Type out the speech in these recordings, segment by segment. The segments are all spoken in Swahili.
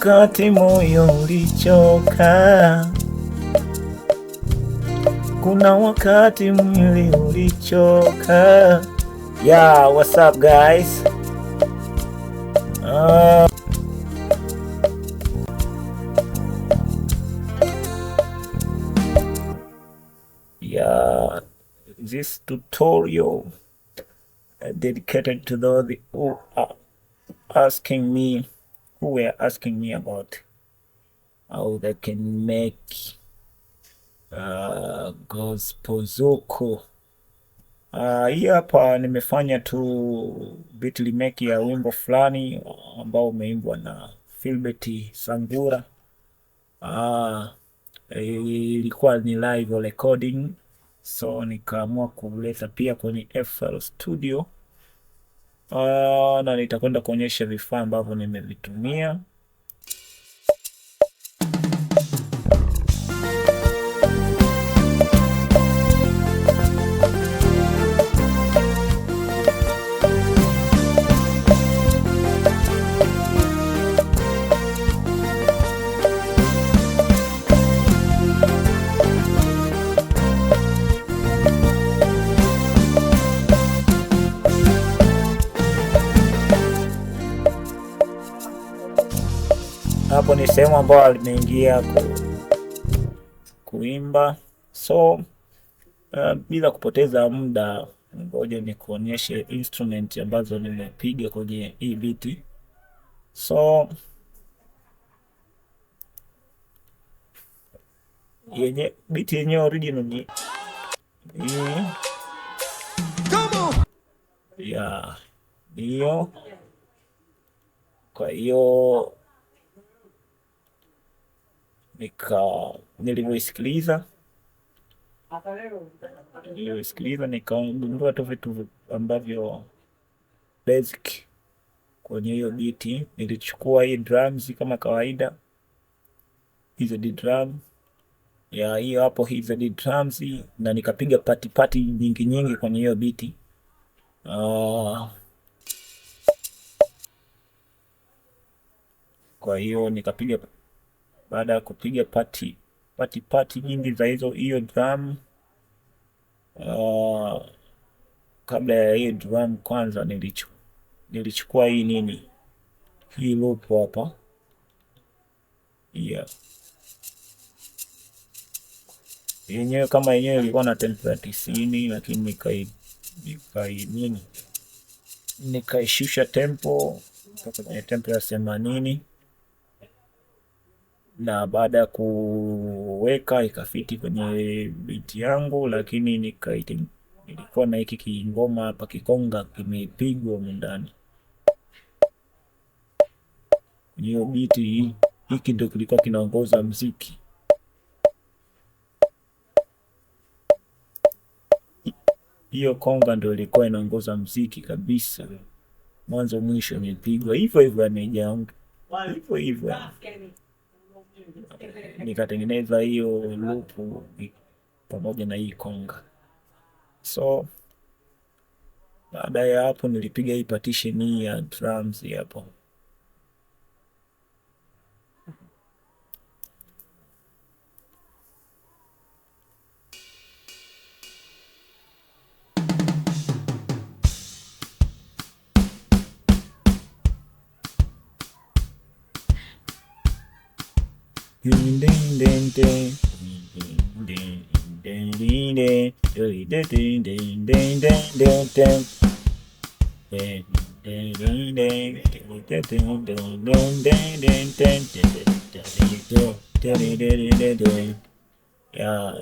wakati moyo ulichoka, kuna wakati mwili ulichoka. Yeah, what's up guys? Yeah, this tutorial dedicated to those who are who were asking me about how they can make gospel zuku. Hii hapa nimefanya tu beat remake ya wimbo fulani ambao umeimbwa na Philbert Sangura. Ilikuwa ni live recording, so nikaamua kuleta pia kwenye FL Studio. Na nitakwenda kuonyesha vifaa ambavyo nimevitumia. Hapo ni sehemu ambayo alimeingia kuimba. So bila kupoteza muda, ngoja nikuonyeshe instrument ambazo nimepiga kwenye hii beat. So beat yenyewe original ni hii. Yeah, hiyo. Kwa hiyo nilivyoisikiliza nikagundua tu vitu ambavyo basic kwenye hiyo beat. Nilichukua hii drums kama kawaida, hizo di drum ya hiyo hapo, hizo di drums, na nikapiga pati nyingi kwenye hiyo beat. Kwa hiyo nikapiga, baada ya kupiga pati nyingi za hiyo drum, kabla ya hiyo drum kwanza nilichukua hii loop hapa. Yeah, yenyewe kama yenyewe ilikuwa na temperature 90, lakini nikaishusha tempo mpaka kwenye temperature 80, na baada ya kuweka ikafiti kwenye beat yangu. Lakini nilikuwa na hiki kingoma hapa, kikonga kimepigwa ndani hiyo beat. Hiki ndio kilikuwa kinaongoza mziki. Hiyo konga ndio ilikuwa inaongoza mziki kabisa, mwanzo mwisho imepigwa hivyo hivyo, amejangu hivyo. Nikatengeneza hiyo loop pamoja na hii konga. So baada ya hapo nilipiga hii partition hii ya drums hapo.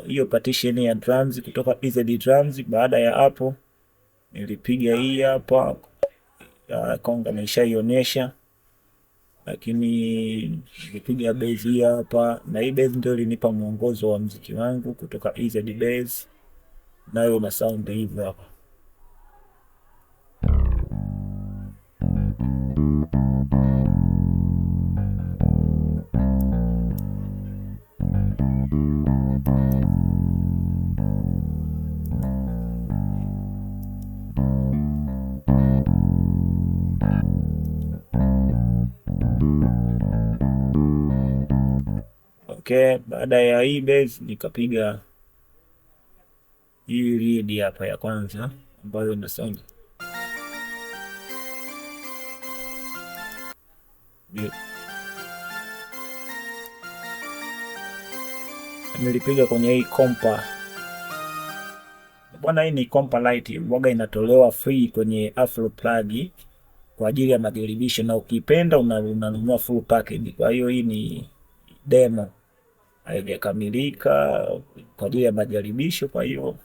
Hiyo partition ya drums kutoka EZ drums. Baada ya hapo nilipiga hii hapa konga, nimeshaionyesha, lakini nilipiga bass hii hapa, na hii bass ndio ilinipa mwongozo wa muziki wangu kutoka EZ bass, nayo na sound hivyo hapa. Okay, baada ya hii base nikapiga hii lead hapa ya kwanza ambayo ina sound nilipiga kwenye hii kompa bwana. Hii ni kompa light, waga inatolewa free kwenye Afro Plug kwa ajili ya majaribisho, na ukipenda unanunua full package. Kwa hiyo hii ni demo, haijakamilika kwa ajili ya majaribisho. Kwa hiyo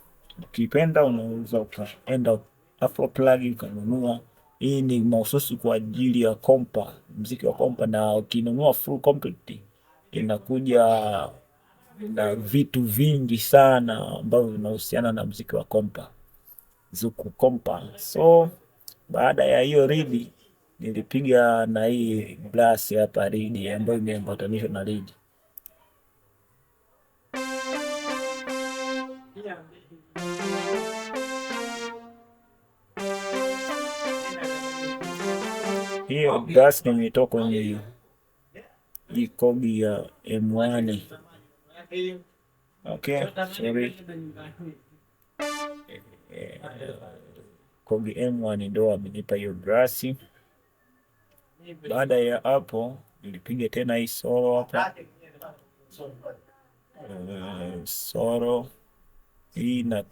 ukipenda unaweza ukaenda Afro Plug ukanunua. Hii ni mahususi kwa ajili ya kompa, mziki wa kompa, na ukinunua full complete inakuja na vitu vingi sana ambavyo vinahusiana na mziki wa kompa, Zuku kompa. So baada ya hiyo lead nilipiga na hii brass hapa lead ambayo imeambatanishwa na lead. Hiyo brass nimetoka kwenye hii kogi ya M1. Okay, sorry. Kogi M1 ndo amenipa hiyo brass. Baada ya hapo nilipiga tena hii solo hapa. Solo hii na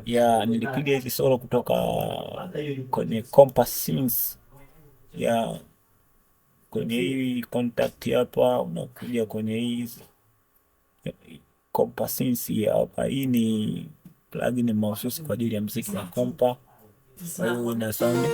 ya nilipiga hizi solo kutoka kwenye Compass Synth ya kwenye hii contact hapa, unakuja kwenye hizi Compass Synth hapa. Hii ni plugin mahususi kwa ajili ya muziki wa kompa, kwa hiyo ina sound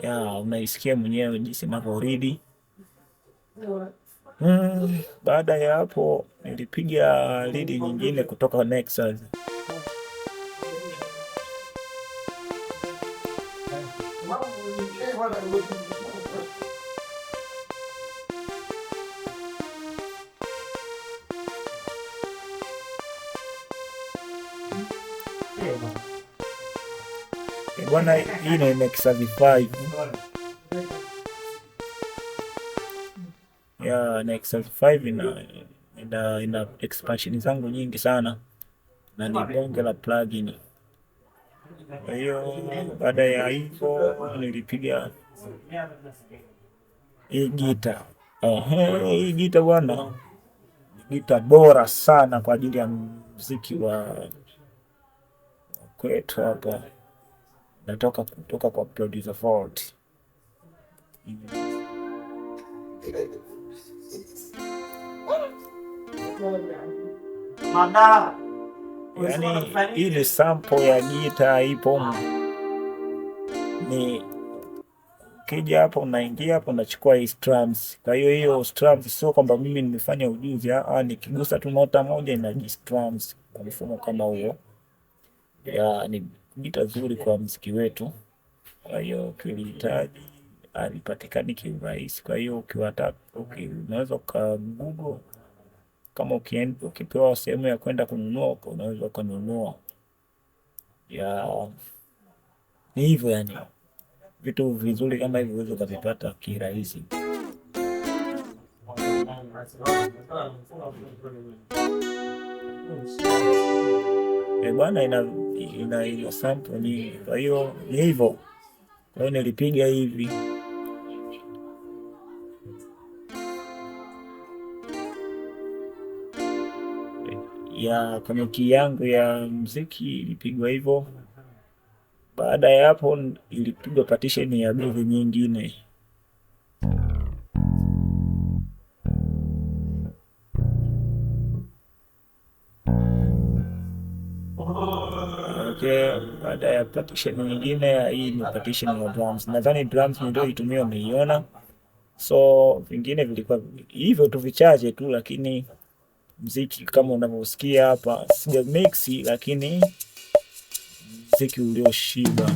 ya unaisikia mwenyewe jinsi inavyoridi. Baada ya hapo nilipiga lead nyingine kutoka Nexus. Bwana, hii ni Nexus 5. Ya Nexus 5 ina expansion zangu nyingi sana na ni bonge la plugin. Kwa hiyo baada ya hivyo nilipiga hii gita. Hii gita bwana, gita bora sana kwa ajili ya muziki wa kwetu hapa. Natoka kutoka kwa Producer Fault. Yani hii ni sample ya gita ipo. Ni kija hapo, unaingia hapo, unachukua hii strums. Kwa hiyo strums sio kwamba mimi nimefanya ujuzi, nikigusa tu nota moja ina strums kwa mfumo kama huo. Ya ni gita zuri kwa muziki wetu. Kwa hiyo ukihitaji alipatikani kiurahisi. Kwa hiyo ukiwataka unaweza ukagoogle, kama ukipewa sehemu ya kwenda kununua unaweza kununua. Ya ni hivyo, yani vitu vizuri kama hivyo uweze kuvipata kirahisi. Bwana, ina sample nyingi. Kwa hiyo ni hivyo. Kwa hiyo nilipiga hivi. Ya kwenye key yangu ya muziki ilipigwa hivyo. Baada ya hapo ilipigwa partition ya base nyingine. Okay, baada ya partition nyingine, hii ni partition ya drums. Nadhani drums ndio itumio umeiona. So vingine vilikuwa hivyo tu vichache tu, lakini muziki kama unavyosikia hapa sija mix, lakini muziki ulioshiba.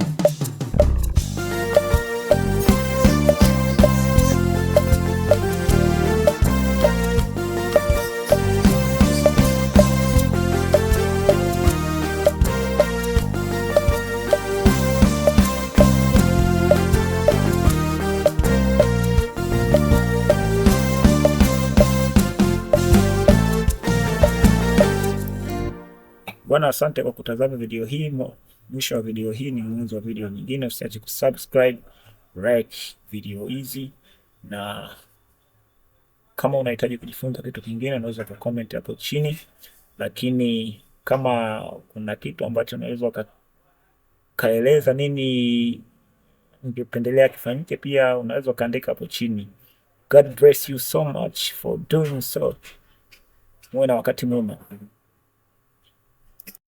Bwana, asante kwa kutazama video hii. Mwisho wa video hii ni mwanzo wa video nyingine. Usiache kusubscribe, like video hizi, na kama unahitaji kujifunza kitu kingine unaweza kucomment hapo chini, lakini kama kuna kitu ambacho unaweza kaeleza nini ungependelea kifanyike, pia unaweza kaandika hapo chini. God bless you so much for doing so. Muwe na wakati mwema.